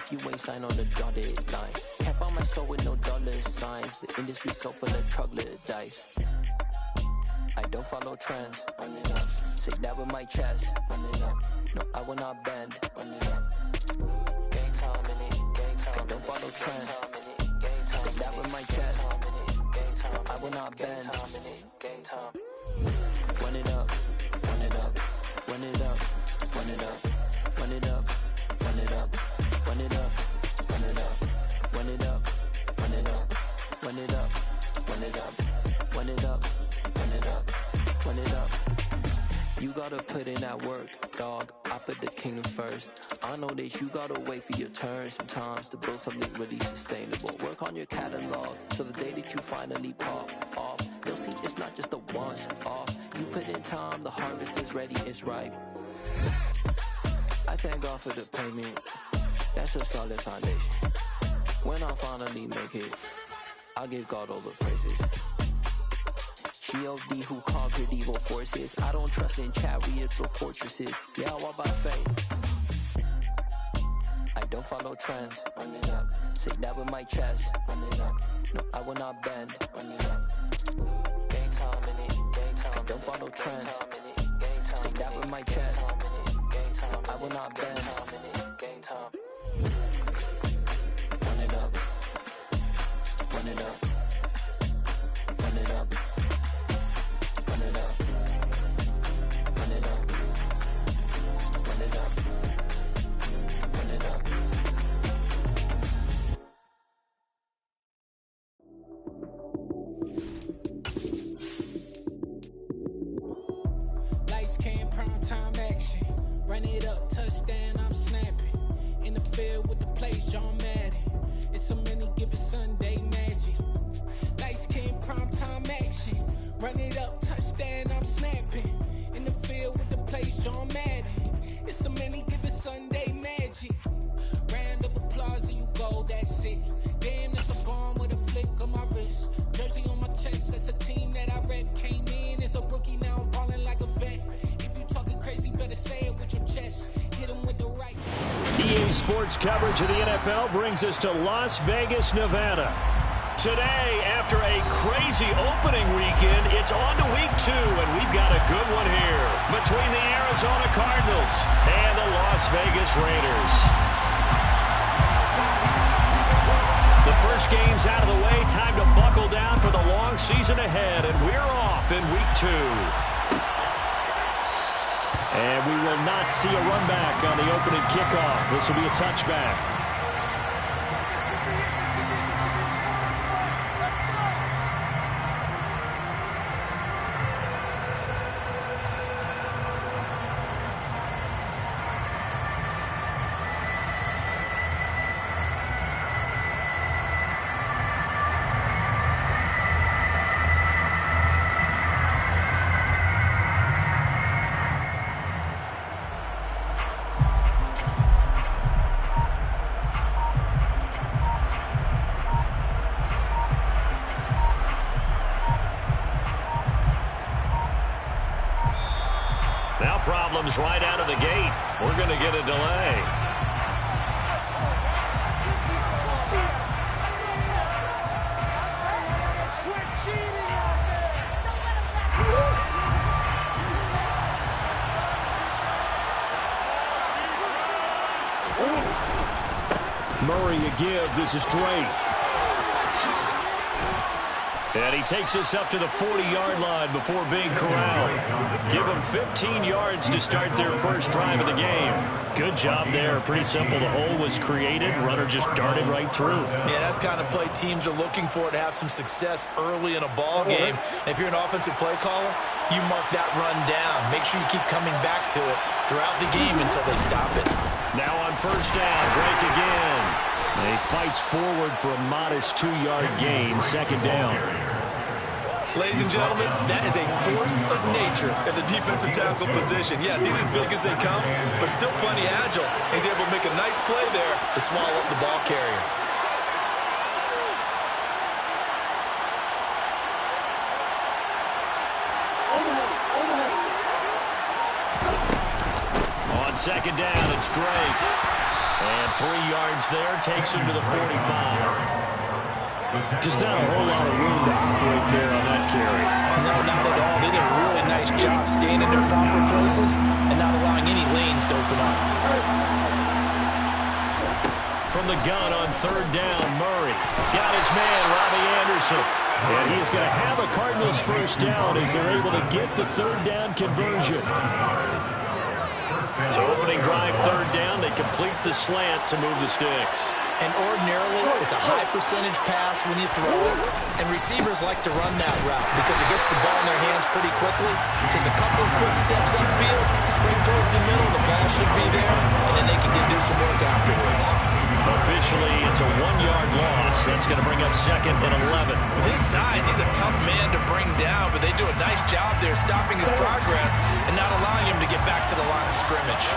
if you ain't signed on the dotted line. Can't buy my soul with no dollar signs. The industry so full of troglodytes. I don't follow trends. Run it up. Say that with my chest. Run it up. No, I will not bend. Run it up. Gang time in it. Gang time. I don't follow trends. Say that with my chest. No, I will not bend. Gang time. Run it up. Run it up. Run it up. Run it up. Run it up. Run it up. Run it up. Run it up. Run it up. Run it up. Run it up. Run it up. Run it up. Run it up. Run it up. You gotta put in that work, dog. I put the kingdom first. I know that you gotta wait for your turn sometimes to build something really sustainable. Work on your catalog, so the day that you finally pop off, you'll see it's not just a once off. You put in time, the harvest is ready, it's ripe. I thank God for the payment. That's a solid foundation. When I finally make it, I'll give God all the praises. G.O.D. who conquered evil forces. I don't trust in chariots or fortresses. Yeah, I walk by faith. I don't follow trends. Run it up. Say that with my chest. Run it up. No, I will not bend. Run it up. Gang time in it. Gang time. I don't follow trends. Say that with my chest. No, I will not bend. Gang time. Run it up. Run it up. Run it up. Run it up. Run it up. Run it up. Run it up. Lights came, prime time action. Run it up, touchdown, I'm snapping. In the field with the plays, John Madden. It's a many given Sunday magic. Lights came, prime time action. Run it up, touchdown, I'm snapping. In the field with the plays, John Madden. It's a many given Sunday magic. Round of applause and you go, that's it. Damn, that's a bomb with a flick on my wrist. Jersey on my chest, that's a team that I rep. Came in as a rookie, now I'm ballin' like a vet. If you talking crazy, better say it with your chest. Hit him with the right. EA Sports coverage of the NFL brings us to Las Vegas, Nevada. Today, after a crazy opening weekend, it's on to week 2, and we've got a good one here between the Arizona Cardinals and the Las Vegas Raiders. The first game's out of the way. Time to buckle down for the long season ahead, and we're off in week 2. And we will not see a run back on the opening kickoff. This will be a touchback. Now problems right out of the gate. We're going to get a delay. Murray a give. This is Drake. And he takes us up to the 40-yard line before being corralled. Give them 15 yards to start their first drive of the game. Good job there. Pretty simple. The hole was created. Runner just darted right through. Yeah, that's the kind of play teams are looking for to have some success early in a ball game. And if you're an offensive play caller, you mark that run down. Make sure you keep coming back to it throughout the game until they stop it. Now on first down, Drake again. And he fights forward for a modest 2-yard gain. Second down. Ladies and gentlemen, that is a force of nature at the defensive tackle position. Yes, he's as big as they come, but still plenty agile. He's able to make a nice play there to swallow up the ball carrier. On second down, it's Drake. And 3 yards there, takes him to the 45. Just not a whole lot of room to operate there on that carry. No, not at all. They did a really nice job staying in their proper places and not allowing any lanes to open up. From the gun on 3rd down, Murray got his man, Robbie Anderson. And he's going to have a Cardinals first down as they're able to get the 3rd down conversion. So opening drive, 3rd down, they complete the slant to move the sticks. And ordinarily, it's a high percentage pass when you throw it. And receivers like to run that route because it gets the ball in their hands pretty quickly. Just a couple of quick steps upfield, bring towards the middle, the ball should be there, and then they can do some work afterwards. Officially, it's a 1-yard loss. That's going to bring up 2nd and 11. With his size, he's a tough man to bring down, but they do a nice job there stopping his progress and not allowing him to get back to the line of scrimmage.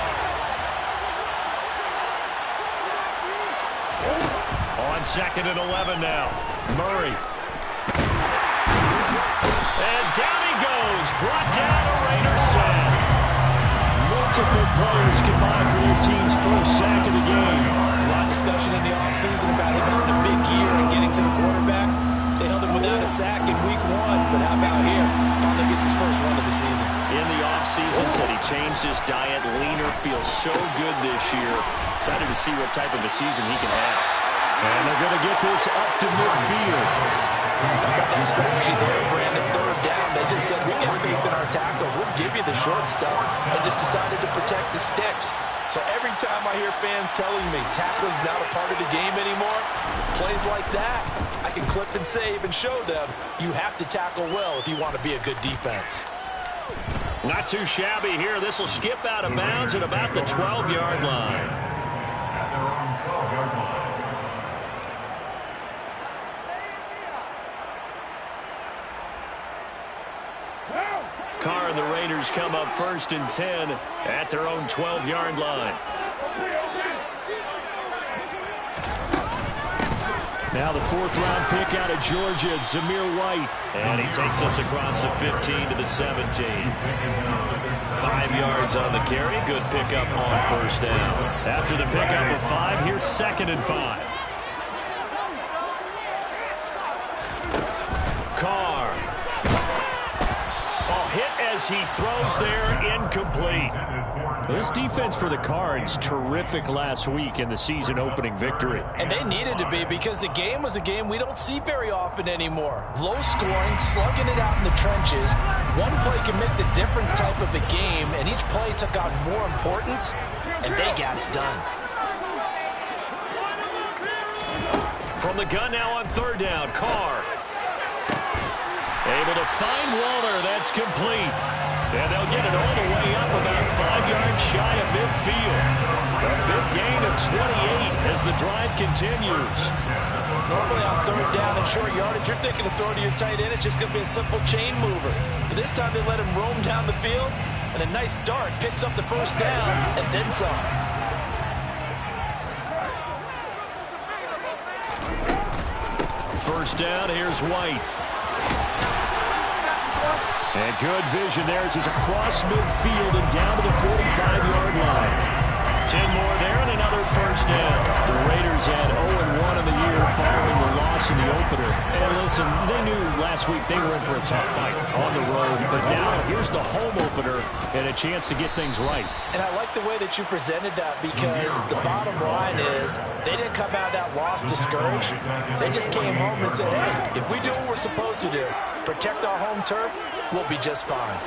On 2nd and 11 now. Murray. And down he goes. Brought down a Raiders sack. Multiple players combined for their team's first sack of the game. There's a lot of discussion in the offseason about him having a big year and getting to the quarterback. They held him without a sack in week 1, but how about here? Finally gets his first one of the season. In the offseason, said he changed his diet. Leaner, feels so good this year. Excited to see what type of a season he can have. And they're going to get this up to midfield. That strategy there, Brandon, 3rd down. They just said, we got faith in our tackles. We'll give you the short stuff. And just decided to protect the sticks. So every time I hear fans telling me tackling's not a part of the game anymore, plays like that, I can clip and save and show them you have to tackle well if you want to be a good defense. Not too shabby here. This will skip out of bounds at about the 12-yard line. Carr and the Raiders come up 1st and 10 at their own 12-yard line. Now the 4th-round pick out of Georgia, Zamir White. And he takes us across the 15 to the 17. 5 yards on the carry. Good pickup on 1st down. After the pickup of 5, here's 2nd and 5. Carr. Hit as he throws there, incomplete. This defense for the Cards, terrific last week in the season-opening victory. And they needed to be because the game was a game we don't see very often anymore. Low scoring, slugging it out in the trenches. One play can make the difference type of a game, and each play took on more importance, and they got it done. From the gun now on 3rd down, Carr. Able to find Waller. That's complete. And they'll get it all the way up about 5 yards shy of midfield. A big gain of 28 as the drive continues. Normally on 3rd down and short yardage, you're thinking of throwing to your tight end. It's just going to be a simple chain mover. But this time they let him roam down the field. And a nice dart picks up the 1st down and then some. First down, here's White. And good vision there as he's across midfield and down to the 45-yard line. 10 more there and another 1st down. The Raiders had 0-1 in the year following the loss in the opener. And listen, they knew last week they were in for a tough fight on the road. But now here's the home opener and a chance to get things right. And I like the way that you presented that because the bottom line is they didn't come out of that loss discouraged. They just came home and said, hey, if we do what we're supposed to do, protect our home turf, we'll be just fine.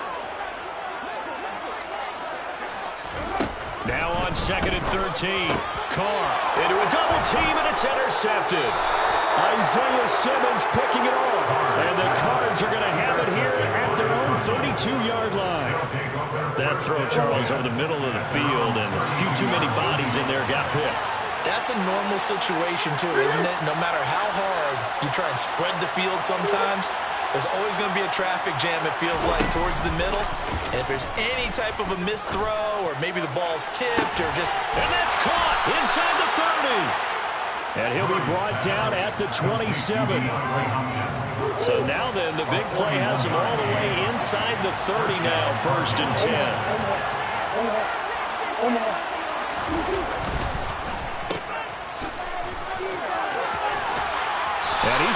Now on 2nd and 13. Carr into a double team, and it's intercepted. Isaiah Simmons picking it off. And the Cards are going to have it here at their own 32-yard line. That throw, Charles, over the middle of the field, and a few too many bodies in there got picked. That's a normal situation, too, isn't it? No matter how hard you try and spread the field sometimes, there's always going to be a traffic jam, it feels like, towards the middle. And if there's any type of a missed throw or maybe the ball's tipped or just... And that's caught inside the 30. And he'll be brought down at the 27. So now then, the big play has him all the way inside the 30 now, 1st and 10.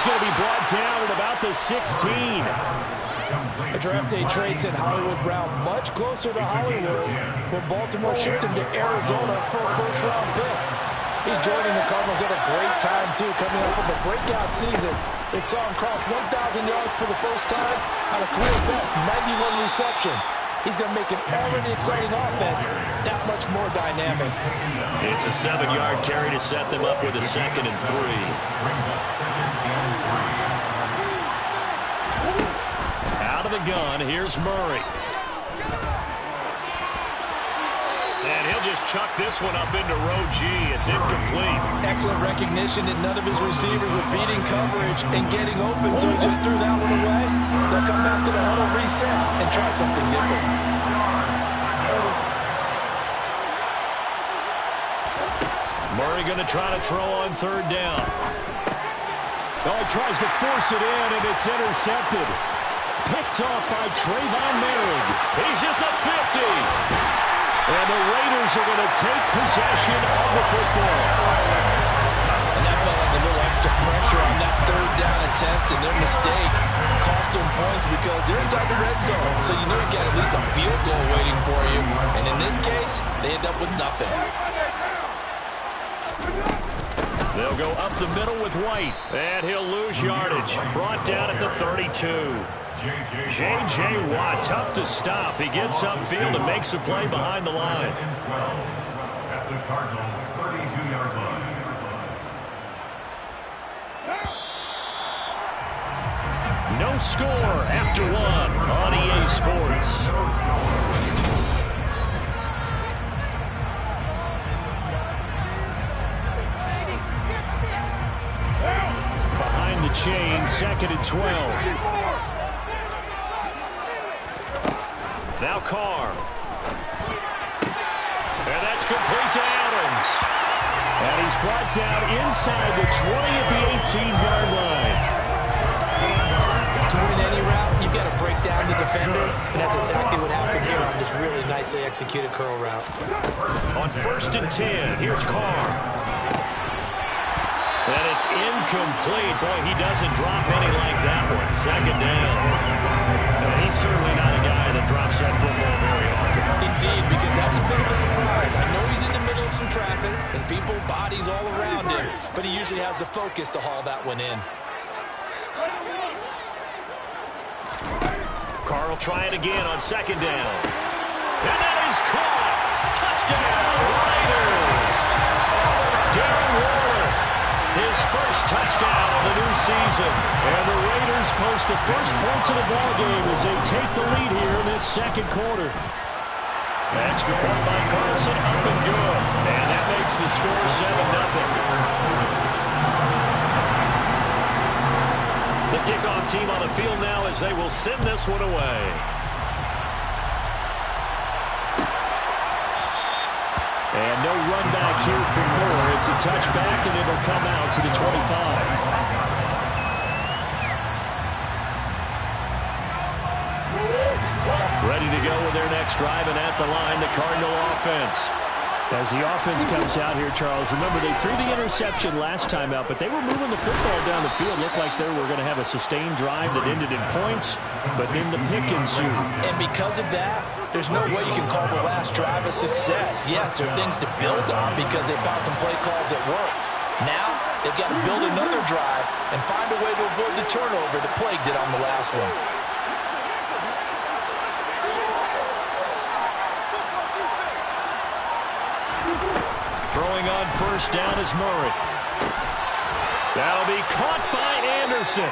going to be brought down at about the 16. A draft day trade sent Hollywood Brown much closer to Hollywood when Baltimore shipped him to Arizona for a first-round pick. He's joining the Cardinals at a great time, too, coming up from a breakout season. It saw him cross 1,000 yards for the first time on a career best 91 receptions. He's going to make an already exciting offense that much more dynamic. It's a 7-yard carry to set them up with a 2nd and 3. Out of the gun, here's Murray. And he'll just chuck this one up into row G. It's incomplete. Excellent recognition that none of his receivers were beating coverage and getting open, so he just threw that one away. They'll come back to the huddle, reset, and try something different. Murray going to try to throw on 3rd down. Oh, he tries to force it in, and it's intercepted. Picked off by Trayvon Merrick. He's at the 50. And the Raiders are going to take possession of the football. And that felt like a little extra pressure on that 3rd down attempt, and their mistake cost them points because they're inside the red zone. So you know you got at least a field goal waiting for you. And in this case, they end up with nothing. They'll go up the middle with White, and he'll lose yardage. Brought down at the 32. J.J. Watt, tough to stop. He gets upfield and makes a play behind the line. At the Cardinals' 32-yard line. No score after 1 on EA Sports. Behind the chain, 2nd and 12. Now Carr. And that's complete to Adams. And he's brought down inside the 20 at the 18-yard line. To win any route, you've got to break down the defender, and that's exactly what happened here on this really nicely executed curl route. On 1st and 10, here's Carr. And it's incomplete. Boy, he doesn't drop any like that one. 2nd down. And he's certainly not a guy that drops that football very often. Indeed, because that's a bit of a surprise. I know he's in the middle of some traffic and people, bodies all around him, but he usually has the focus to haul that one in. Carr will try it again on 2nd down. And that is caught. Touchdown, Raiders. Darren Waller, his first touchdown of the new season. And the Raiders post the first points of the ballgame as they take the lead here in this 2nd quarter. Extra point by Carlson, up and good. And that makes the score 7-0. The kickoff team on the field now as they will send this one away. And no run back here for Moore. It's a touchback, and it'll come out to the 25. Ready to go with their next drive, and at the line, the Cardinal offense. As the offense comes out here, Charles, remember they threw the interception last time out, but they were moving the football down the field. Looked like they were going to have a sustained drive that ended in points, but then the pick ensued. And because of that, there's no way you can call the last drive a success. Yes, there are things to build on because they found some play calls that work. Now, they've got to build another drive and find a way to avoid the turnover that plagued it on the last one. Throwing on 1st down is Murray. That'll be caught by Anderson.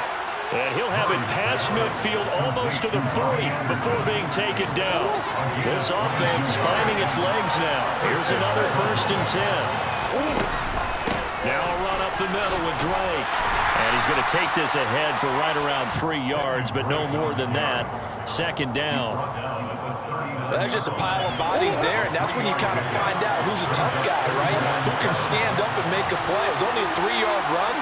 And he'll have it past midfield almost to the 40 before being taken down. This offense finding its legs now. Here's another 1st and 10. Now a run up the middle with Drake. And he's going to take this ahead for right around 3 yards, but no more than that. 2nd down. There's just a pile of bodies there, and that's when you kind of find out who's a tough guy, right? Who can stand up and make a play. It was only a 3-yard run,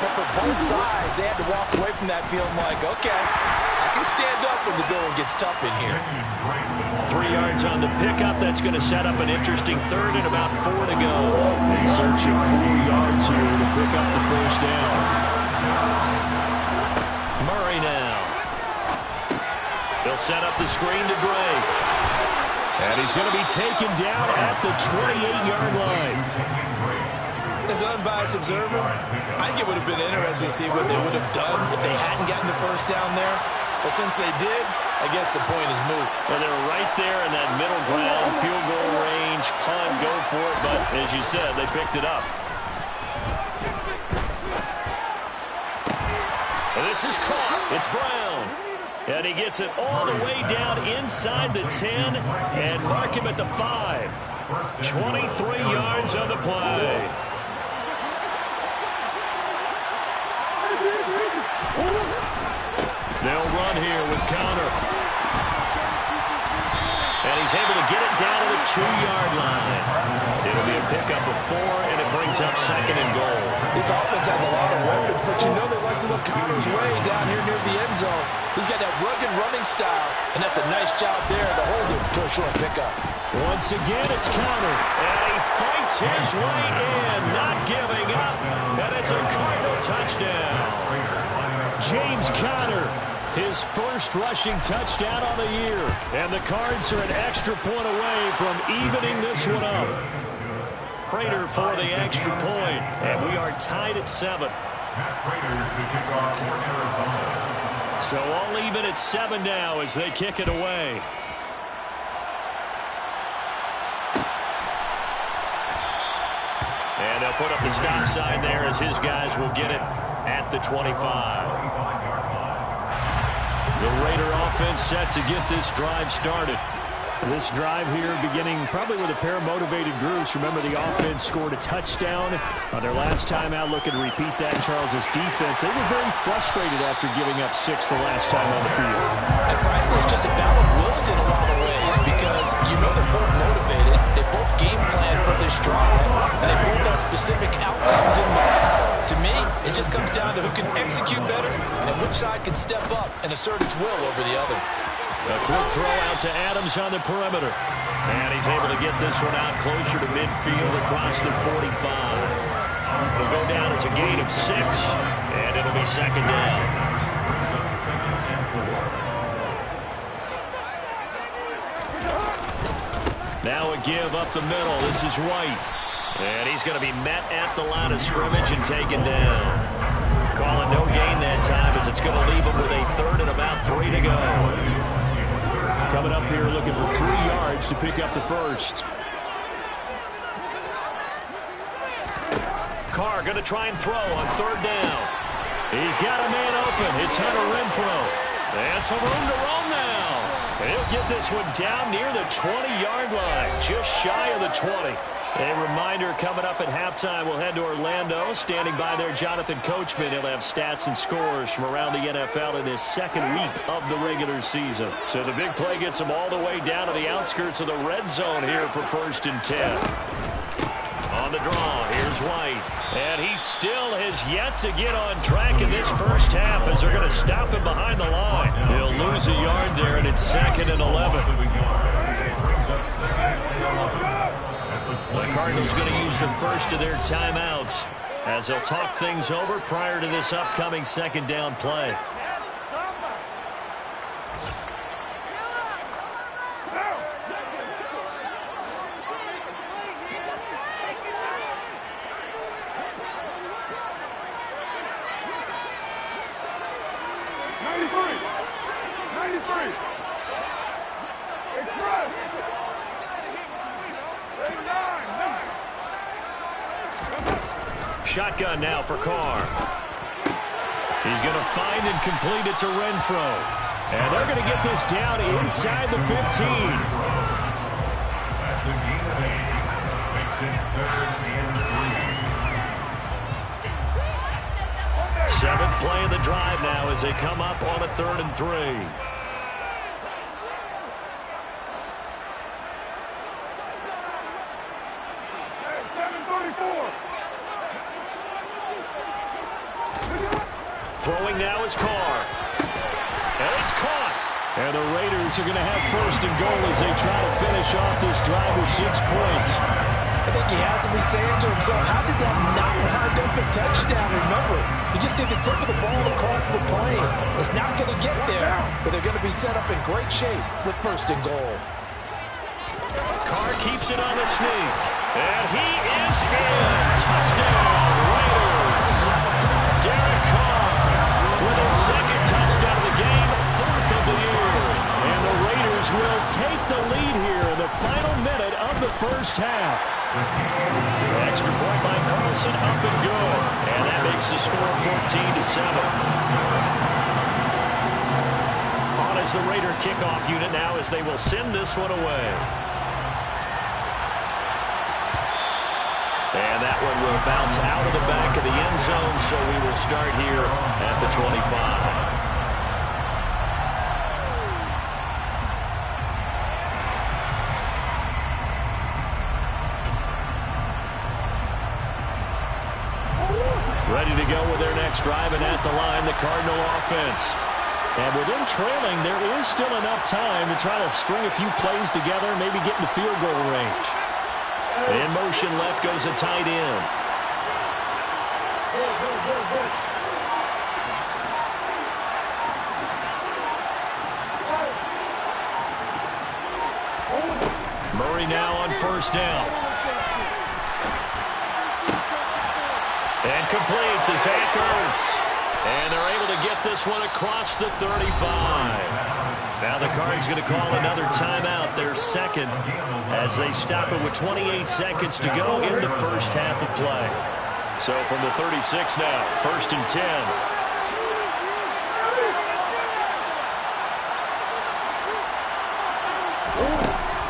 but for both sides, they had to walk away from that feeling like, okay, I can stand up when the going gets tough in here. 3 yards on the pickup. That's going to set up an interesting 3rd and about 4 to go. In search of 4 yards here to pick up the 1st down. set up the screen to Drake. And he's going to be taken down at the 28-yard line. As an unbiased observer, I think it would have been interesting to see what they would have done if they hadn't gotten the first down there. But since they did, I guess the point is moot. Well, they're right there in that middle ground, field goal range, punt, go for it. But as you said, they picked it up. And this is caught. It's Brown. And he gets it all the way down inside the 10 and mark him at the 5. 23 yards on the play. They'll run here with Connor. And he's able to get it down to the 2-yard line. It'll be a pickup of 4, and it brings up 2nd and goal. This offense has a lot of weapons, but you know they like to look Connor's way down here near the end zone. He's got that rugged running style, and that's a nice job there to hold him to a short pickup. Once again, it's Connor, and he fights his way in, not giving up, and it's a Cardinal touchdown. James Conner, his first rushing touchdown on the year, and the Cards are an extra point away from evening this one up. Prater for the extra point, and we are tied at 7. So all even at 7 now as they kick it away. And they'll put up the stop sign there as his guys will get it at the 25. The Raider offense set to get this drive started. This drive here beginning probably with a pair of motivated groups. Remember, the offense scored a touchdown on their last time out. Looking to repeat that in Charles' defense. They were very frustrated after giving up 6 the last time on the field. And frankly, it's just a battle of wills in a lot of ways because you know they're both motivated. They both game plan for this drive, and they both have specific outcomes in mind. To me, it just comes down to who can execute better and which side can step up and assert its will over the other. A quick throw out to Adams on the perimeter. And he's able to get this one out closer to midfield across the 45. It'll go down as a gain of 6, and it'll be 2nd down. Now a give up the middle. This is White. And he's going to be met at the line of scrimmage and taken down. Calling no gain that time as it's going to leave him with a 3rd and about 3 to go. Coming up here looking for 3 yards to pick up the first. Carr going to try and throw on 3rd down. He's got a man open. It's Hunter Renfrow. And some room to roam now. And he'll get this one down near the 20-yard line, just shy of the 20. A reminder, coming up at halftime, we'll head to Orlando. Standing by there, Jonathan Coachman. He'll have stats and scores from around the NFL in his 2nd week of the regular season. So the big play gets him all the way down to the outskirts of the red zone here for 1st and 10. On the draw, here's White. And he still has yet to get on track in this first half as they're going to stop him behind the line. He'll lose a yard there, and it's 2nd and 11. The Cardinals going to use the first of their timeouts as they'll talk things over prior to this upcoming 2nd down play. Shotgun now for Carr. He's going to find and complete it to Renfrow. And they're going to get this down inside the 15. That's a gain of 8. Makes it 3rd and 3. 7th play of the drive now as they come up on a 3rd and 3. Throwing now is Carr. And it's caught. And the Raiders are going to have 1st and goal as they try to finish off this drive with 6 points. I think he has to be saying to himself, how did that not wind up a touchdown? Remember, you just need to tip of the ball across the plane. It's not going to get there, but they're going to be set up in great shape with first and goal. Carr keeps it on the sneak. And he is in. Touchdown, Raiders. Derek Carr with his second touchdown of the game, fourth of the year. And the Raiders will take the lead here in the final minute of the first half. Extra point by Carlson, up and good. And that makes the score 14-7. On is the Raider kickoff unit now as they will send this one away. And that one will bounce out of the back of the end zone, so we will start here at the 25. Ready to go with their next drive, and at the line, the Cardinal offense. And with them trailing, there is still enough time to try to string a few plays together, maybe get in the field goal range. In motion left goes a tight end. Murray now on first down. And complete to Zach Ertz. And they're able to get this one across the 35. Now the Cards going to call another timeout, their second, as they stop it with 28 seconds to go in the first half of play. So from the 36 now, first and 10.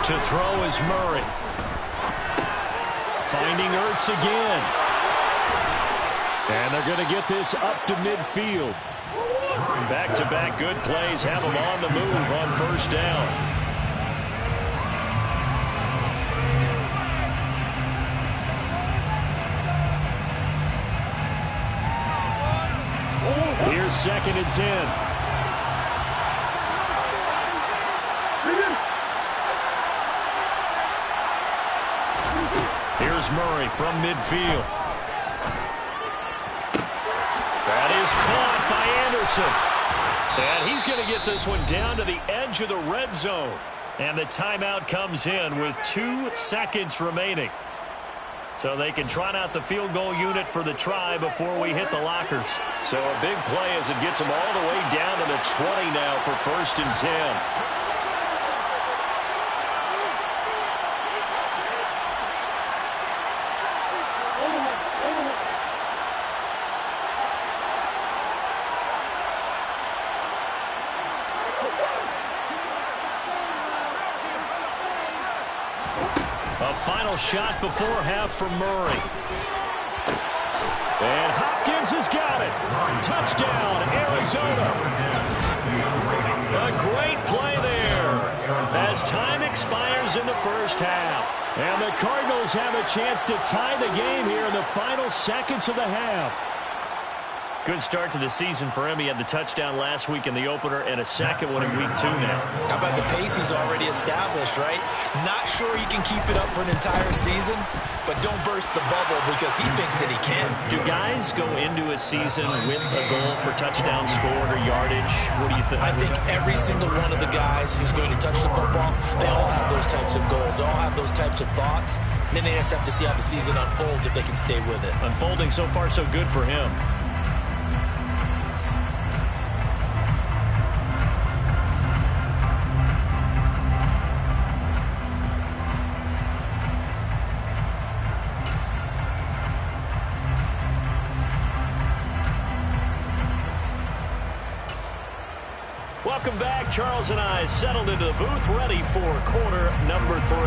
To throw is Murray. Finding Ertz again. And they're going to get this up to midfield. Back-to-back good plays have them on the move on first down. Here's second and 10. Here's Murray from midfield. That is caught by Anderson. And he's going to get this one down to the edge of the red zone. And the timeout comes in with 2 seconds remaining. So they can trot out the field goal unit for the try before we hit the lockers. So a big play as it gets them all the way down to the 20 now for first and 10. A final shot before half from Murray. And Hopkins has got it. Touchdown, Arizona. A great play there as time expires in the first half. And the Cardinals have a chance to tie the game here in the final seconds of the half. Good start to the season for him. He had the touchdown last week in the opener and a second one in week 2 now. How about the pace he's already established, right? Not sure he can keep it up for an entire season, but don't burst the bubble because he thinks that he can. Do guys go into a season with a goal for touchdown scored or yardage? What do you think? I think every single one of the guys who's going to touch the football, they all have those types of goals. They all have those types of thoughts. And then they just have to see how the season unfolds if they can stay with it. Unfolding so far so good for him. Welcome back. Charles and I settled into the booth, ready for quarter number 3.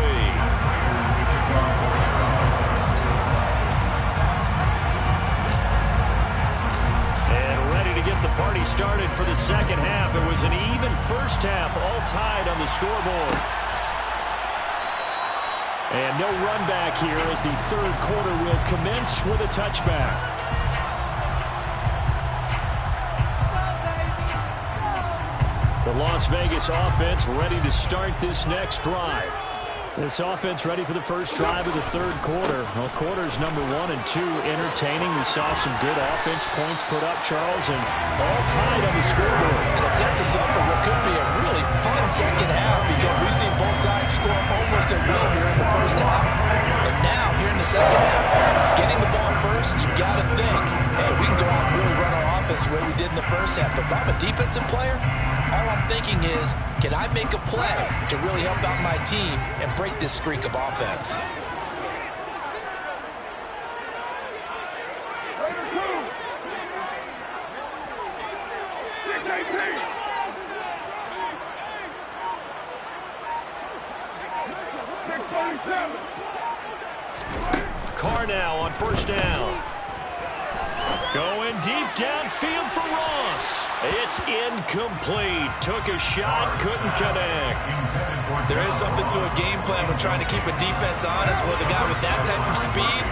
And ready to get the party started for the second half. It was an even first half, all tied on the scoreboard. And no run back here as the third quarter will commence with a touchback. The Las Vegas offense ready to start this next drive. This offense ready for the first drive of the third quarter. Well, quarters number 1 and 2 entertaining. We saw some good offense points put up, Charles, and all tied on the scoreboard. And it sets us up for what could be a really fun second half because we've seen both sides score almost at will here in the first half. And now, here in the second half, getting the ball first, you've got to think, hey, we can go out and really run our offense the way we did in the first half. But if I'm a defensive player, all I'm thinking is, can I make a play to really help out my team and break this streak of offense? Carr now on first down. Going deep downfield for Ross. It's incomplete. Took a shot, couldn't connect. There is something to a game plan when trying to keep a defense honest with a guy with that type of speed.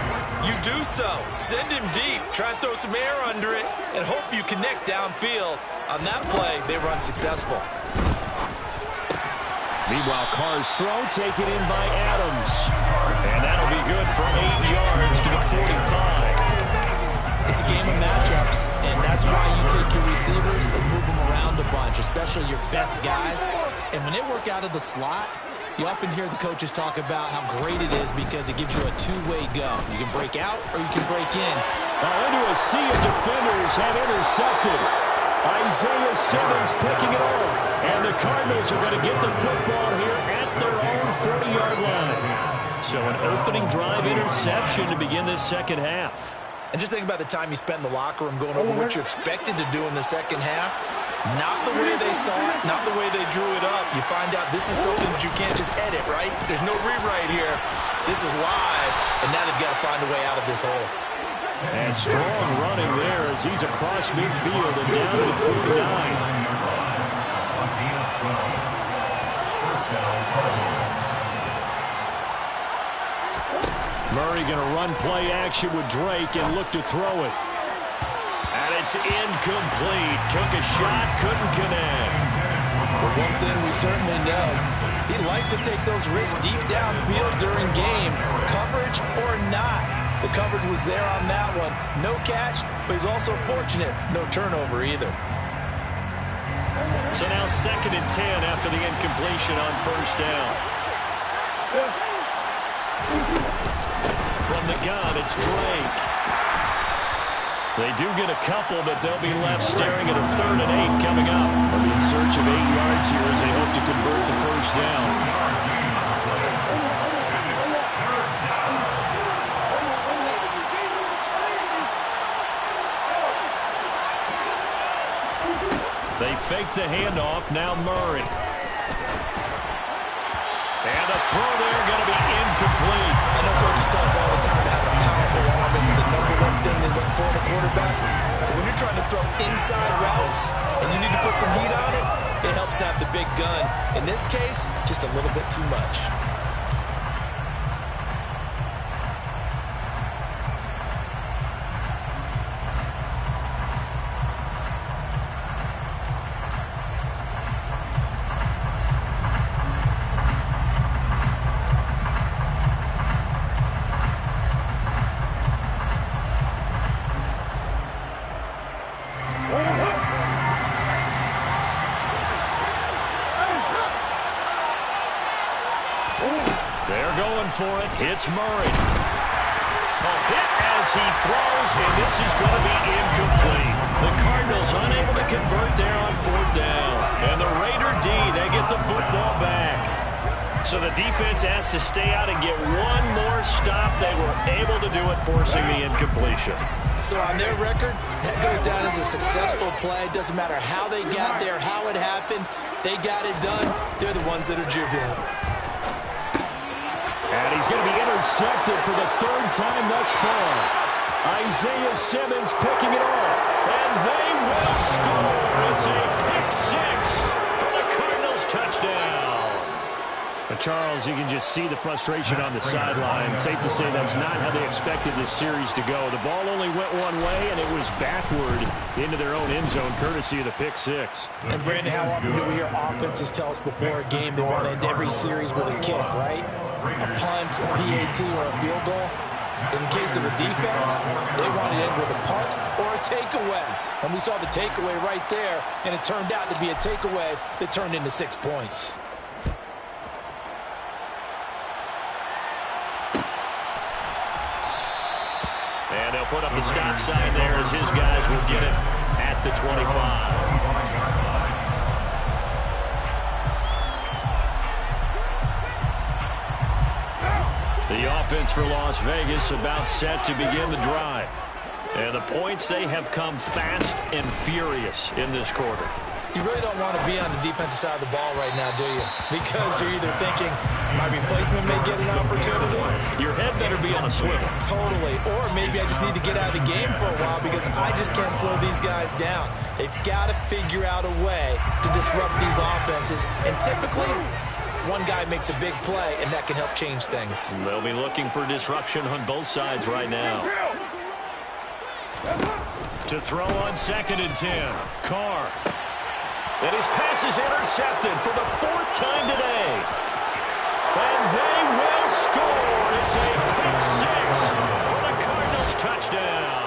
You do so. Send him deep. Try and throw some air under it and hope you connect downfield. On that play, they run successful. Meanwhile, Carr's throw taken in by Adams. And that'll be good for 8 yards to the 45. It's a game of matchups, and that's why you take your receivers and move them around a bunch, especially your best guys. And when they work out of the slot, you often hear the coaches talk about how great it is because it gives you a two-way go. You can break out or you can break in. Now into a sea of defenders have intercepted. Isaiah Simmons picking it off. And the Cardinals are going to get the football here at their own 40-yard line. So an opening drive interception to begin this second half. And just think about the time you spent in the locker room going over what you expected to do in the second half. Not the way they saw it, not the way they drew it up. You find out this is something that you can't just edit, right? There's no rewrite here. This is live, and now they've got to find a way out of this hole. And strong running there as he's across midfield and down to the 49. Murray going to run play action with Drake and look to throw it. And it's incomplete. Took a shot, couldn't connect. But one thing we certainly know, he likes to take those risks deep downfield during games, coverage or not. The coverage was there on that one. No catch, but he's also fortunate. No turnover either. So now 2nd and 10 after the incompletion on first down. From the gun, it's Drake. They do get a couple, but they'll be left staring at a 3rd and 8 coming up. They'll be in search of 8 yards here as they hope to convert the first down. They fake the handoff, now Murray. And the throw there going to be incomplete. I know coaches tell us all the time that having a powerful arm isn't the #1 thing they look for in a quarterback. But when you're trying to throw inside routes and you need to put some heat on it, it helps have the big gun. In this case, just a little bit too much. They're going for it. It's Murray. A hit as he throws, and this is going to be incomplete. The Cardinals unable to convert there on 4th down. And the Raider D, they get the football back. So the defense has to stay out and get one more stop. They were able to do it, forcing the incompletion. So on their record, that goes down as a successful play. Doesn't matter how they got there, how it happened. They got it done. They're the ones that are jubilant. And he's going to be intercepted for the 3rd time thus far. Isaiah Simmons picking it off. And they will score. It's a pick 6 for the Cardinals touchdown. But Charles, you can just see the frustration on the sideline. Safe to say that's not how they expected this series to go. The ball only went one way, and it was backward into their own end zone, courtesy of the pick 6. And Brandon, how often do we hear offenses tell us before a game they want to end every series with a kick, right? a punt, a PAT, or a field goal. In case of a defense, they wanted it with a punt or a takeaway. And we saw the takeaway right there, and it turned out to be a takeaway that turned into 6 points. And they'll put up the stop sign there as his guys will get it at the 25. The offense for Las Vegas about set to begin the drive. And the points, they have come fast and furious in this quarter. You really don't want to be on the defensive side of the ball right now, do you? Because you're either thinking, my replacement may get an opportunity. Your head better be on a swivel. Totally. Or maybe I just need to get out of the game for a while because I just can't slow these guys down. They've got to figure out a way to disrupt these offenses. And typically, one guy makes a big play, and that can help change things. They'll be looking for disruption on both sides right now. To throw on 2nd and 10. Carr. And his pass is intercepted for the 4th time today. And they will score. It's a pick 6 for the Cardinals touchdown.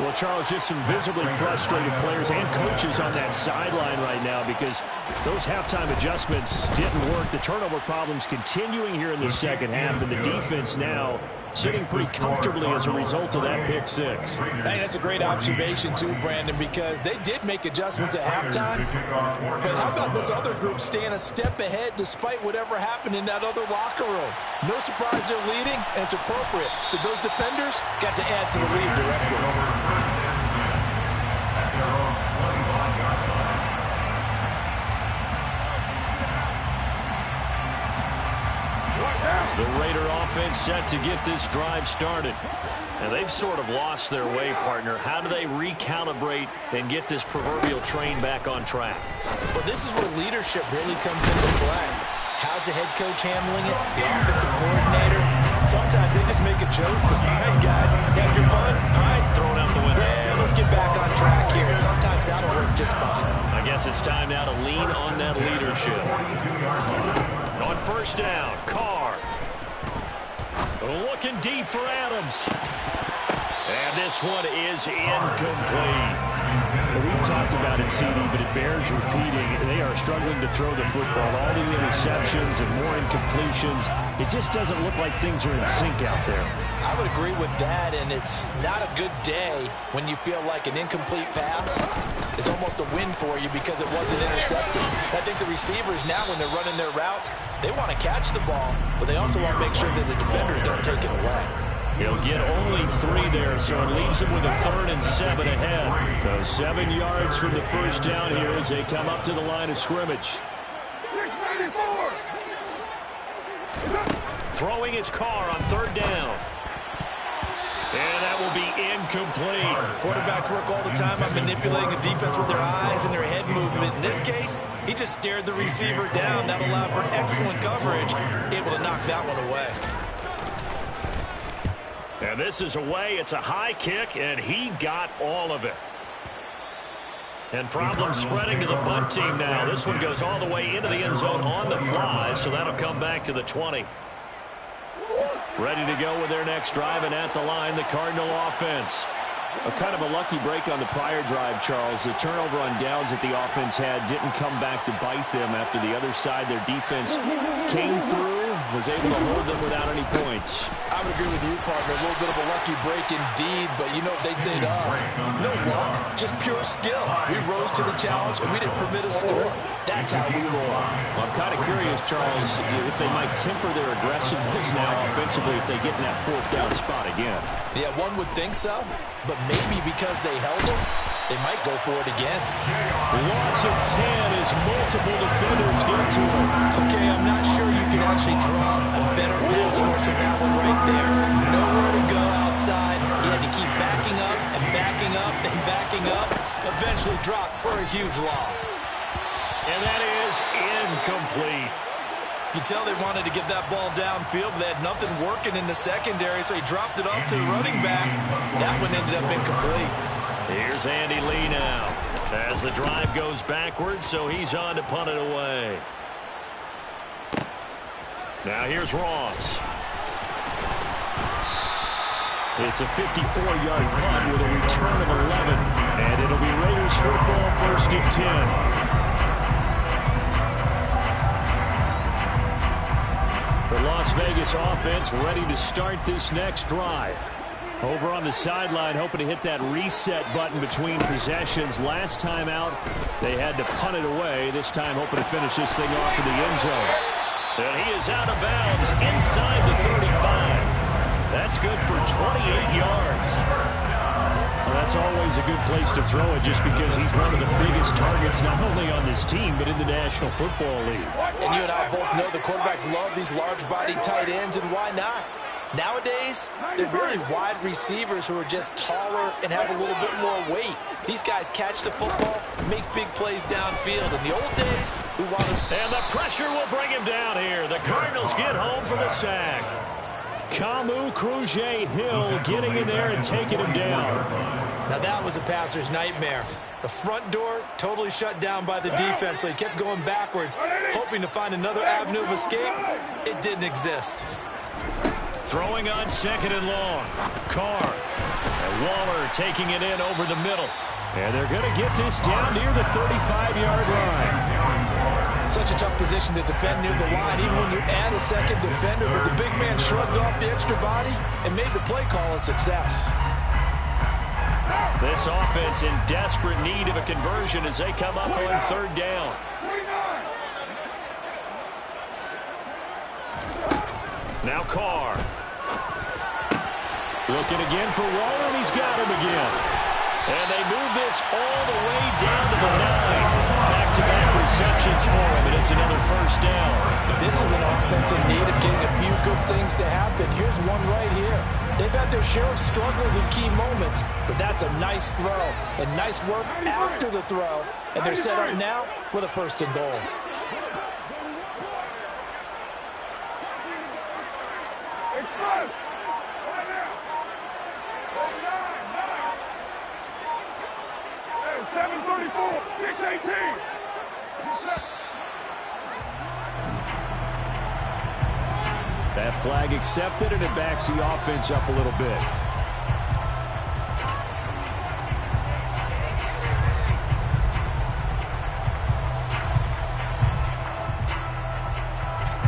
Well, Charles, just some visibly frustrated players and coaches on that sideline right now because those halftime adjustments didn't work. The turnover problems continuing here in the second half, and the defense now sitting pretty comfortably as a result of that pick 6. Hey, that's a great observation too, Brandon, because they did make adjustments at halftime. But how about this other group staying a step ahead despite whatever happened in that other locker room? No surprise they're leading, and it's appropriate that those defenders got to add to the lead directly. The Raider offense set to get this drive started. And they've sort of lost their way, partner. How do they recalibrate and get this proverbial train back on track? Well, this is where leadership really comes into play. How's the head coach handling it? The offensive coordinator? Sometimes they just make a joke. All right, guys, got your fun? All right, Thrown out the window. Yeah, let's get back on track here. And sometimes that'll work just fine. I guess it's time now to lean on that leadership. On 1st down, Carr. Looking deep for Adams. And this one is incomplete. Well, we've talked about it, CD, but it bears repeating. They are struggling to throw the football. All the interceptions and more incompletions. It just doesn't look like things are in sync out there. I would agree with that, and it's not a good day when you feel like an incomplete pass is almost a win for you because it wasn't intercepted. I think the receivers now, when they're running their routes, they want to catch the ball, but they also want to make sure that the defenders don't take it away. He'll get only 3 there, so it leaves him with a 3rd and 7 ahead. So 7 yards from the 1st down here as they come up to the line of scrimmage. Throwing his Carr on 3rd down. And that will be incomplete. Quarterbacks work all the time on manipulating a defense with their eyes and their head movement. In this case, he just stared the receiver down. That allowed for excellent coverage, able to knock that one away. And this is away. It's a high kick, and he got all of it. And problems spreading to the punt team now. This one goes all the way into the end zone on the fly, so that'll come back to the 20. Ready to go with their next drive, and at the line, the Cardinal offense. A kind of a lucky break on the prior drive, Charles. The turnover on downs that the offense had didn't come back to bite them after the other side. Their defense came through, was able to hold them without any points. I would agree with you, partner. A little bit of a lucky break indeed, but you know what they'd say to us? No luck, just pure skill. We rose to the challenge, and we didn't permit a score. That's how we roll. Well, I'm kind of curious, Charles, if they might temper their aggressiveness now offensively if they get in that 4th down spot again. Yeah, one would think so, but maybe because they held him, they might go for it again. Loss of 10 as multiple defenders get to him. Okay, I'm not sure you can actually draw a better pass rush than that one right there. Nowhere to go outside. He had to keep backing up and backing up and backing up. Eventually dropped for a huge loss. And that is incomplete. You can tell they wanted to get that ball downfield, but they had nothing working in the secondary, so he dropped it up to the running back. That one ended up incomplete. Here's Andy Lee now as the drive goes backwards, so he's on to punt it away. Now here's Ross. It's a 54-yard punt with a return of 11. And it'll be Raiders football, 1st and 10. The Las Vegas offense ready to start this next drive. Over on the sideline, hoping to hit that reset button between possessions. Last time out, they had to punt it away. This time, hoping to finish this thing off in the end zone. And he is out of bounds inside the 35. That's good for 28 yards. Well, that's always a good place to throw it just because he's one of the biggest targets not only on this team but in the National Football League. And you and I both know the quarterbacks love these large-bodied tight ends, and why not? Nowadays, they're really wide receivers who are just taller and have a little bit more weight. These guys catch the football, make big plays downfield. In the old days, we wanted... And the pressure will bring him down here. The Cardinals get home for the sack. Kamu Kruse-Hill getting in there and taking him down. Now that was a passer's nightmare. The front door totally shut down by the defense, so he kept going backwards, hoping to find another avenue of escape. It didn't exist. Throwing on 2nd and long. Carr. And Waller taking it in over the middle. And they're going to get this down near the 35-yard line. Such a tough position to defend near the line, even when you add a second defender, but the big man shrugged off the extra body and made the play call a success. This offense in desperate need of a conversion as they come up on 3rd down. Now Carr. Looking again for Waller, and he's got him again. And they move this all the way down to the 9. Back-to-back receptions for him, and it's another 1st down. This is an offense in need of getting a few good things to happen. Here's one right here. They've had their share of struggles in key moments, but that's a nice throw and nice work after the throw. And they're set up now with a 1st and goal. That flag accepted, and it backs the offense up a little bit.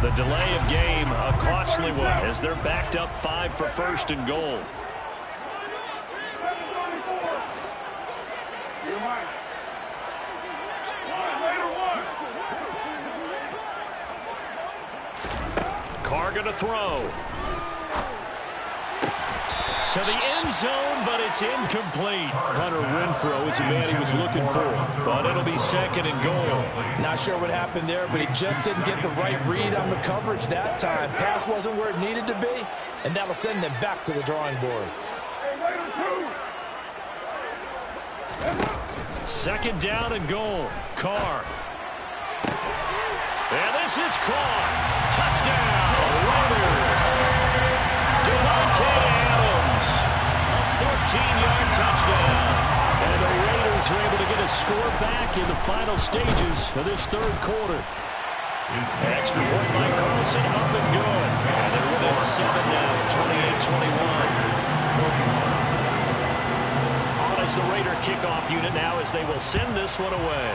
The delay of game, a costly one, as they're backed up 5 for 1st and goal. Carr going to throw. To the end zone, but it's incomplete. Hunter Renfrow is the man he was looking for. But it'll be 2nd and goal. Not sure what happened there, but he just didn't get the right read on the coverage that time. Pass wasn't where it needed to be, and that'll send them back to the drawing board. 2nd down and goal. Carr. And this is caught. Touchdown, Raiders. Devontae Adams. A 14-yard touchdown. And the Raiders are able to get a score back in the final stages of this 3rd quarter. Extra point by Carlson, up and good. And they're within 7 now, 28-21. On as the Raider kickoff unit now as they will send this one away.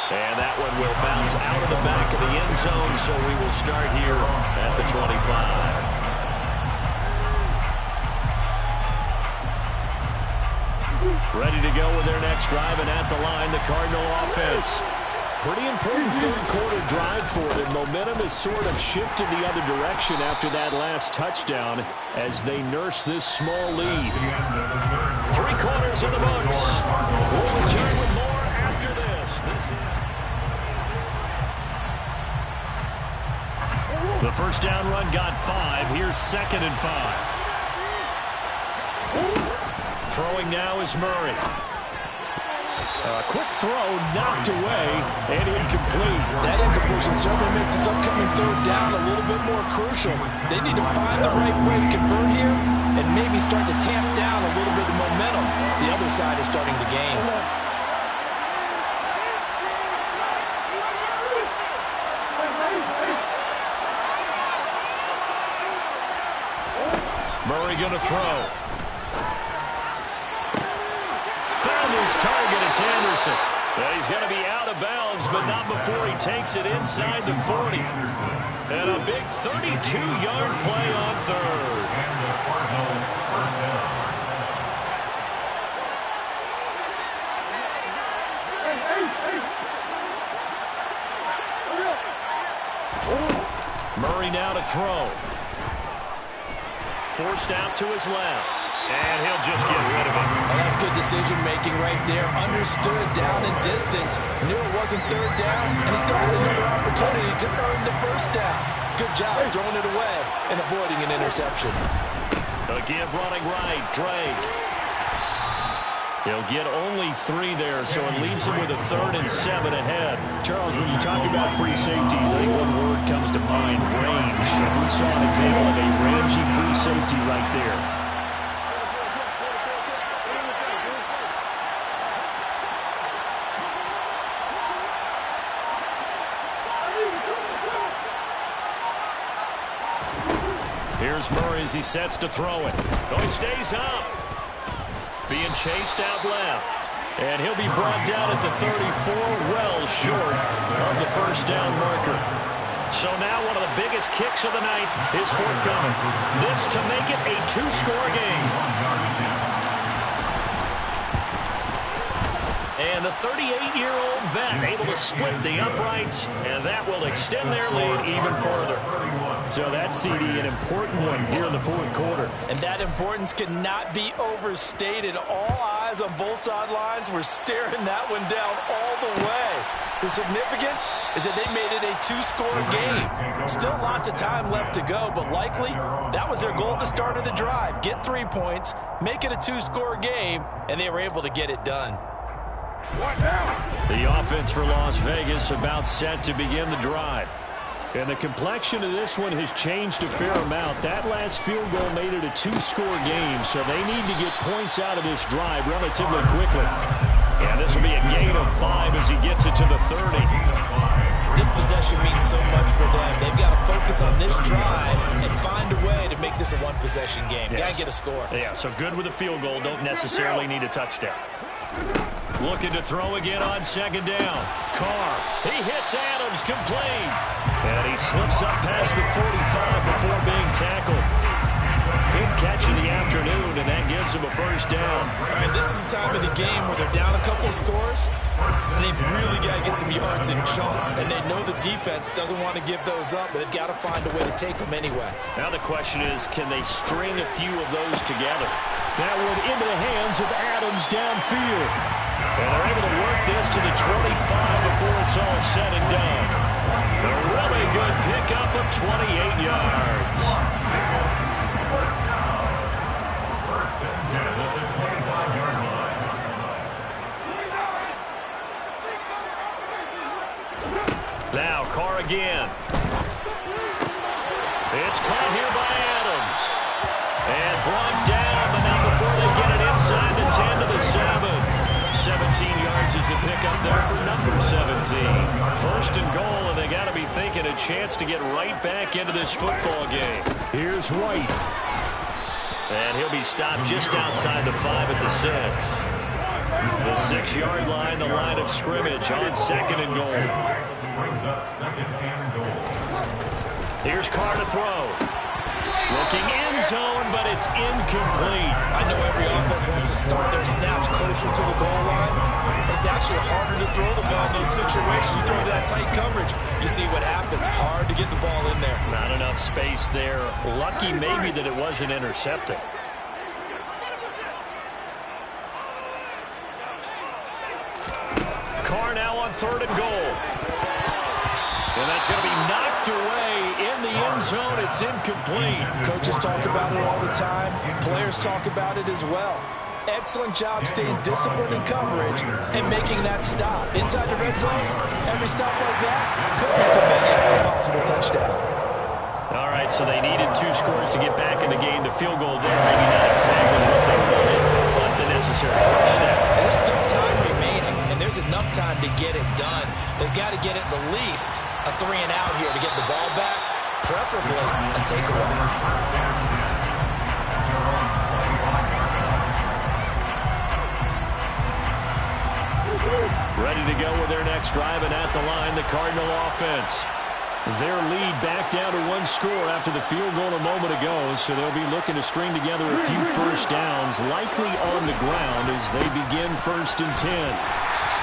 And that one will bounce out of the back of the end zone, so we will start here at the 25. Ready to go with their next drive, and at the line, the Cardinal offense. Pretty important 3rd quarter drive for them. Momentum has sort of shifted the other direction after that last touchdown as they nurse this small lead. 3 quarters in the books. We'll return with more after this. The 1st down run got 5. Here's 2nd and 5. Throwing now is Murray. A quick throw knocked away and incomplete. That incompletion certainly makes this upcoming 3rd down a little bit more crucial. They need to find the right play to convert here and maybe start to tamp down a little bit of momentum. The other side is starting to gain. Murray going to throw. Found his target. It's Anderson. He's going to be out of bounds, but not before he takes it inside the 40. And a big 32-yard play on third. Murray now to throw. Forced out to his left. And he'll just get rid of it. Oh, that's good decision-making right there. Understood down and distance. Knew it wasn't third down, and he still has another opportunity to earn the first down. Good job throwing it away and avoiding an interception. A give running right, Drake. He'll get only 3 there, so it leaves him with a 3rd and 7 ahead. Charles, when you talk about free safeties, I think one word comes to mind, range. And we saw an example of a rangy free safety right there. Here's Murray as he sets to throw it. Oh, he stays up. Being chased out left. And he'll be brought down at the 34, well short of the first down marker. So now one of the biggest kicks of the night is forthcoming. This to make it a 2-score game. And the 38-year-old vet able to split the uprights, and that will extend their lead even further. So that CD, an important one here in the 4th quarter. And that importance cannot be overstated. All eyes on both sidelines were staring that one down all the way. The significance is that they made it a 2-score game. Still lots of time left to go, but likely that was their goal at the start of the drive. Get 3 points, make it a 2-score game, and they were able to get it done. The offense for Las Vegas about set to begin the drive. And the complexion of this one has changed a fair amount. That last field goal made it a 2-score game, so they need to get points out of this drive relatively quickly. And this will be a gain of 5 as he gets it to the 30. This possession means so much for them. They've got to focus on this drive and find a way to make this a 1-possession game. Yes. Got to get a score. Yeah, so good with a field goal. Don't necessarily need a touchdown. Looking to throw again on 2nd down. Carr, he hits Adams, complete. And he slips up past the 45 before being tackled. 5th catch of the afternoon, and that gives him a first down. All right, this is the time of the game where they're down a couple of scores, and they've really got to get some yards in chunks, and they know the defense doesn't want to give those up, but they've got to find a way to take them anyway. Now the question is, can they string a few of those together? That one into the hands of Adams downfield. And they're able to work this to the 25 before it's all said and done. A really good pickup of 28 yards. First and 10 at the 25-yard line. Now Carr again. It's caught here by Adams. And brought down, but not before they get it inside the 10 to the 7. 17 yards is the pickup there for number 17. 1st and goal, and they got to be thinking a chance to get right back into this football game. Here's White. And he'll be stopped just outside the 5 at the 6. The 6-yard line, the line of scrimmage on 2nd and goal. Brings up 2nd and goal. Here's Carr to throw. Looking end zone, but it's incomplete. I know every offense wants to start their snaps closer to the goal line, but it's actually harder to throw the ball in those situations. You throw to that tight coverage, you see what happens. Hard to get the ball in there. Not enough space there. Lucky maybe that it wasn't intercepted. Carr now on 3rd and goal. And that's going to be knocked away in the end zone. It's incomplete. Coaches talk about it all the time. Players talk about it as well. Excellent job staying disciplined in coverage and making that stop. Inside the red zone, every stop like that could be preventing a possible touchdown. All right, so they needed 2 scores to get back in the game. The field goal there, maybe not exactly what they wanted, but the necessary first step. There's still time remaining, and there's enough time to get it done. They've got to get at the least a 3 and out here to get the ball back, preferably a takeaway. with their next drive, and at the line, the Cardinal offense. Their lead back down to one score after the field goal a moment ago, so they'll be looking to string together a few first downs, likely on the ground as they begin 1st and 10.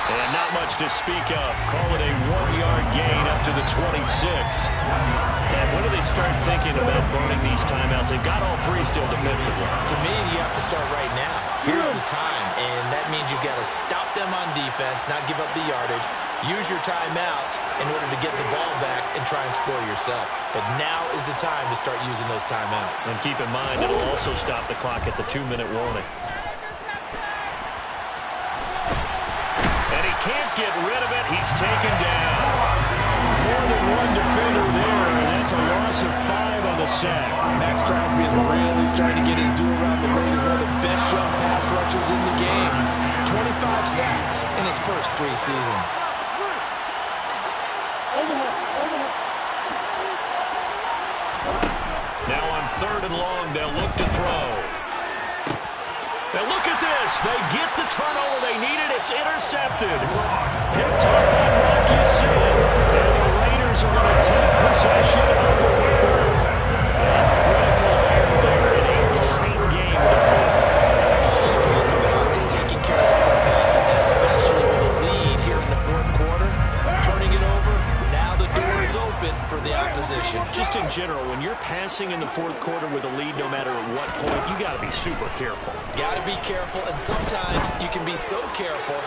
And not much to speak of. Call it a 1-yard gain up to the 26. And when do they start thinking about burning these timeouts? They've got all three still defensively. To me, you have to start right now. Here's the time, and that means you've got to stop them on defense, not give up the yardage, use your timeouts in order to get the ball back and try and score yourself. But now is the time to start using those timeouts. And keep in mind, it'll also stop the clock at the 2-minute warning. And he can't get rid of it. He's taken down. More than one defender there, and that's a loss of 5 on the sack. Max Crosby is really starting to get his due around the league as one of the best young pass rushers in the game. 25 sacks in his first 3 seasons. Now on 3rd and long, they'll look to throw. Now look at this. They get the turnover they needed. It's intercepted. Picked up by Marcus. And the Raiders are going to take possession of the football. And critical error there in a tight game with the football. All you talk about is taking care of the football, and especially with a lead here in the 4th quarter. Turning it over, now the door is open for the opposition. Just in general, when you're passing in the 4th quarter with a lead, no matter at what point, you got to be super careful. Got to be careful, and sometimes you can be so careful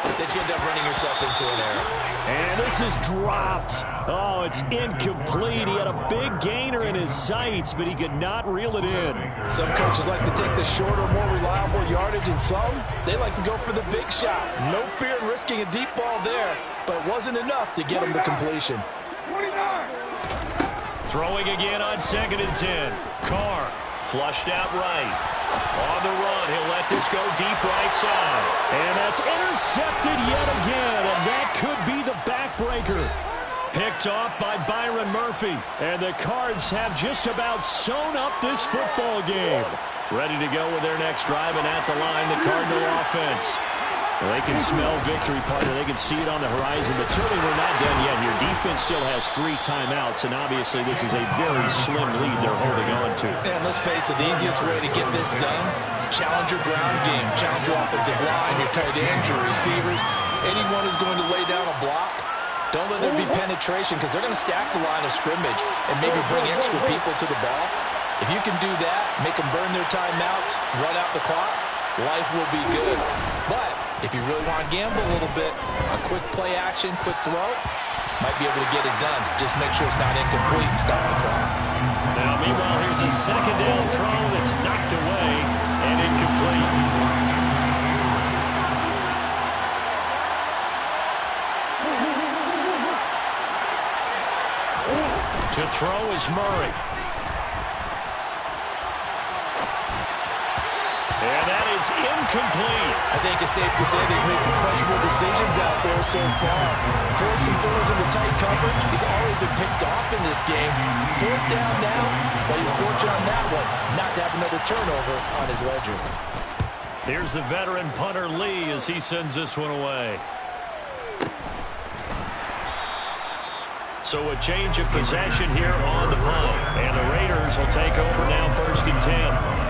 that you end up running yourself into an error. And this is dropped. Oh, it's incomplete. He had a big gainer in his sights, but he could not reel it in. Some coaches like to take the shorter, more reliable yardage, and some, they like to go for the big shot. No fear in risking a deep ball there, but it wasn't enough to get him to completion. Throwing again on 2nd and 10. Carr flushed out right. On the run, he'll let this go deep right side. And that's intercepted yet again, and that could be the backbreaker. Picked off by Byron Murphy. And the Cards have just about sewn up this football game. Ready to go with their next drive, and at the line, the Cardinal offense. Well, they can smell victory, partner. They can see it on the horizon, but certainly we're not done yet here. Defense still has 3 timeouts, and obviously this is a very slim lead they're holding on to. And let's face it, the easiest way to get this done, challenge your ground game, challenge your offensive line, your tight ends, your receivers, anyone who's going to lay down a block. Don't let there be penetration, because they're going to stack the line of scrimmage and maybe bring extra people to the ball. If you can do that, make them burn their timeouts, run out the clock, life will be good. But if you really want to gamble a little bit, a quick play action, quick throw, might be able to get it done. Just make sure it's not incomplete and stop the clock. Now, meanwhile, here's a 2nd down throw that's knocked away and incomplete. To throw is Murray. And that is incomplete. I think it's safe to say that he's made some questionable decisions out there so far. Forced some throws into tight coverage. He's already been picked off in this game. 4th down now, but he's fortunate on that one not to have another turnover on his ledger. Here's the veteran punter Lee as he sends this one away. So a change of possession here on the punt. And the Raiders will take over now 1st and 10.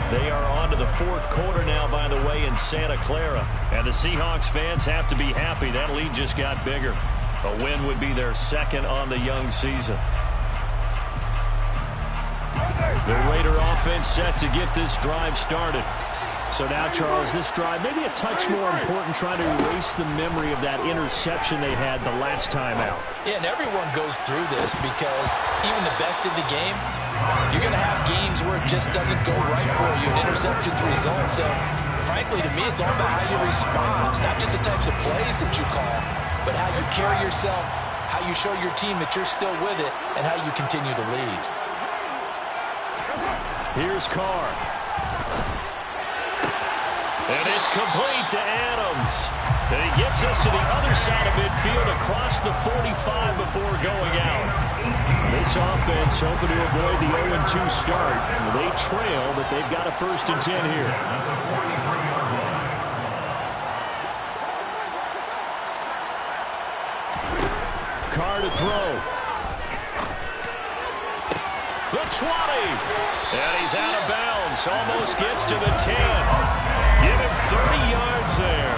They are on to the 4th quarter now, by the way, in Santa Clara. And the Seahawks fans have to be happy. That lead just got bigger. A win would be their 2nd on the young season. The Raider offense set to get this drive started. So now, Charles, this drive maybe a touch more important, trying to erase the memory of that interception they had the last time out. Yeah, and everyone goes through this because even the best in the game, you're going to have games where it just doesn't go right for you, and interceptions result. So, frankly, to me, it's all about how you respond, not just the types of plays that you call, but how you carry yourself, how you show your team that you're still with it, and how you continue to lead. Here's Carr. And it's complete to Adams. And he gets us to the other side of midfield across the 45 before going out. This offense hoping to avoid the 0-2 start. They trail, but they've got a 1st and 10 here. Carr to throw. The 20. And he's out of bounds. Almost gets to the 10. Give him 30 yards there.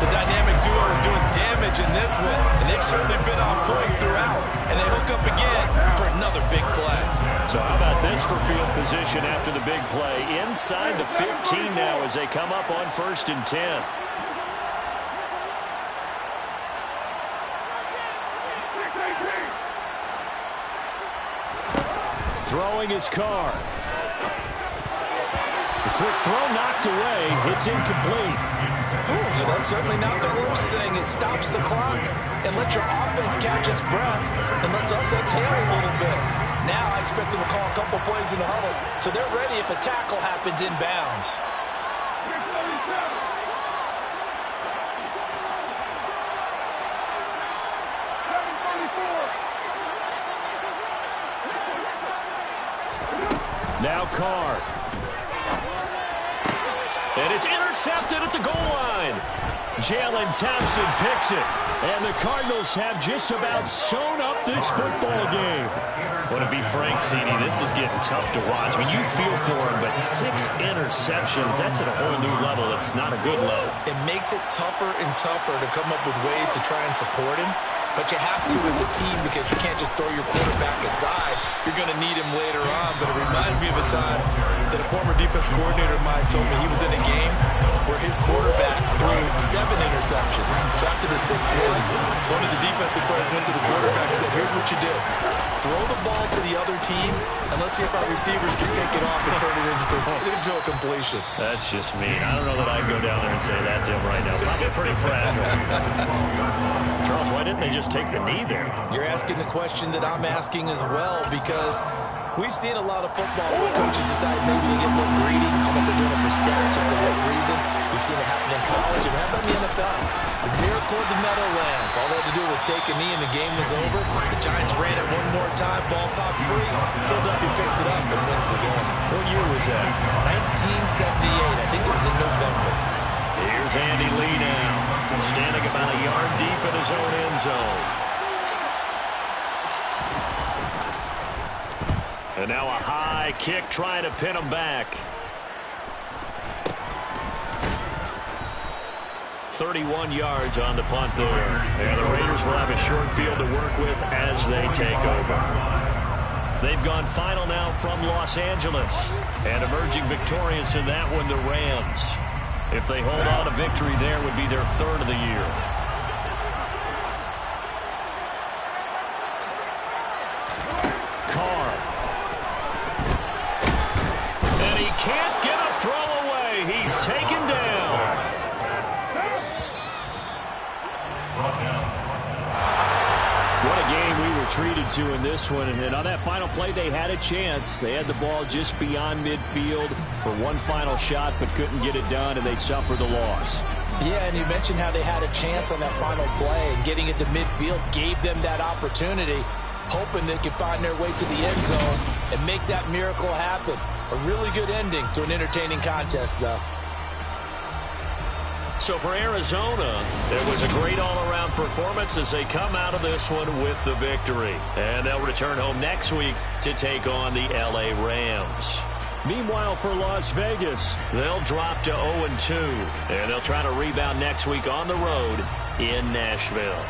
The dynamic duo is doing damage in this one, and they've certainly been on point throughout. And they hook up again for another big play. So how about this for field position after the big play? Inside the 15 now as they come up on 1st and 10. Throwing his Carr. The quick throw knocked away. It's incomplete. Ooh, that's certainly not the worst thing. It stops the clock and lets your offense catch its breath and lets us exhale a little bit. Now I expect them to call a couple plays in the huddle, so they're ready if a tackle happens inbounds. Now Carr. And it's intercepted at the goal line. Jalen Thompson picks it. And the Cardinals have just about sewn up this football game. Want to be frank, CD, this is getting tough to watch. I mean, you feel for him, but 6 interceptions, that's at a whole new level. It's not a good level. It makes it tougher and tougher to come up with ways to try and support him. But you have to as a team because you can't just throw your quarterback aside. You're going to need him later on. But it reminds me of a time that a former defense coordinator of mine told me he was in a game where his quarterback threw 7 interceptions. So after the 6th one of the defensive players went to the quarterback and said, here's what you do. Throw the ball to the other team, and let's see if our receivers can pick it off and turn it into a completion. That's just mean. I don't know that I'd go down there and say that to him right now. Probably pretty fragile. Charles, why didn't they just take the knee there? You're asking the question that I'm asking as well, because we've seen a lot of football where coaches decide maybe to get a little greedy. I don't know if they're doing it for stats or for what reason. We've seen it happen in college, and how about in the NFL? The miracle of the Meadowlands. All they had to do was take a knee, and the game was over. The Giants ran it one more time. Ball popped free. Philadelphia picks it up and wins the game. What year was that? 1978. I think it was in November. Here's Andy Lee now, standing about a yard deep in his own end zone. And now a high kick trying to pin him back. 31 yards on the punt there. And the Raiders will have a short field to work with as they take over. They've gone final now from Los Angeles. And emerging victorious in that one, the Rams. If they hold on to victory there, would be their 3rd of the year. Carr. And he can't get a throw away. He's taken down. What a game we were treated to in this one. And on that final play, they had a chance. They had the ball just beyond midfield for one final shot, but couldn't get it done, and they suffered the loss. Yeah, and you mentioned how they had a chance on that final play, and getting it to midfield gave them that opportunity, hoping they could find their way to the end zone and make that miracle happen. A really good ending to an entertaining contest, though. So for Arizona, it was a great all-around performance as they come out of this one with the victory. And they'll return home next week to take on the L.A. Rams. Meanwhile, for Las Vegas, they'll drop to 0-2, and they'll try to rebound next week on the road in Nashville.